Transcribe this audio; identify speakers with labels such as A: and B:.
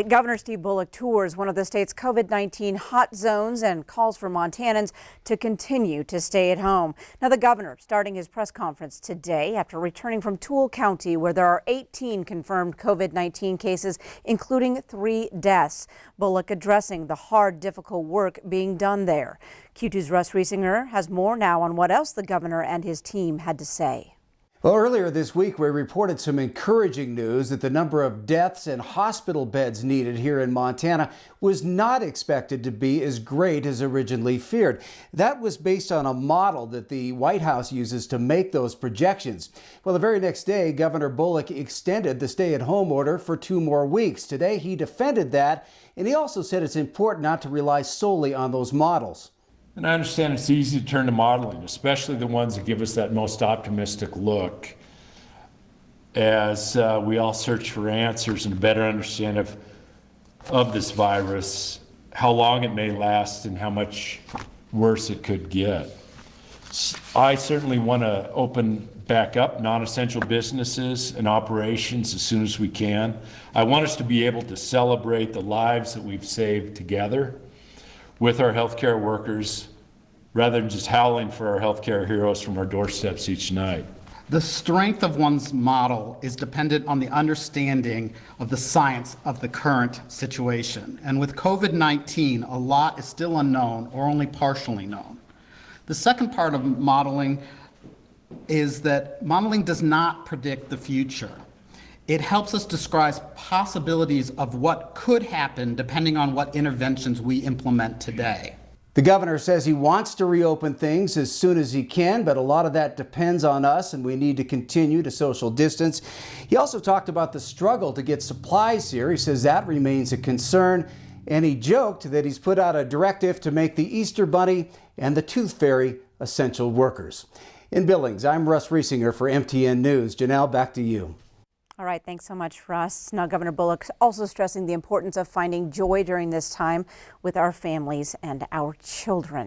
A: Governor Steve Bullock tours one of the state's COVID-19 hot zones and calls for Montanans to continue to stay at home. Now, the governor starting his press conference today after returning from Toole County, where there are 18 confirmed COVID-19 cases, including 3 deaths. Bullock addressing the hard, difficult work being done there. Q2's Russ Riesinger has more now on what else the governor and his team had to say.
B: Well, earlier this week, we reported some encouraging news that the number of deaths and hospital beds needed here in Montana was not expected to be as great as originally feared. That was based on a model that the White House uses to make those projections. Well, the very next day, Governor Bullock extended the stay-at-home order for 2 more weeks. Today, he defended that, and he also said it's important not to rely solely on those models.
C: And I understand it's easy to turn to modeling, especially the ones that give us that most optimistic look as we all search for answers and a better understanding of this virus, how long it may last and how much worse it could get. I certainly want to open back up non-essential businesses and operations as soon as we can. I want us to be able to celebrate the lives that we've saved together with our healthcare workers, rather than just howling for our healthcare heroes from our doorsteps each night.
D: The strength of one's model is dependent on the understanding of the science of the current situation. And with COVID-19, a lot is still unknown or only partially known. The second part of modeling is that modeling does not predict the future. It helps us describe possibilities of what could happen depending on what interventions we implement today.
B: The governor says he wants to reopen things as soon as he can, but a lot of that depends on us, and we need to continue to social distance. He also talked about the struggle to get supplies here. He says that remains a concern, and he joked that he's put out a directive to make the Easter Bunny and the Tooth Fairy essential workers. In Billings, I'm Russ Riesinger for MTN News. Janelle, back to you.
A: All right, thanks so much, Russ. Now, Governor Bullock also stressing the importance of finding joy during this time with our families and our children.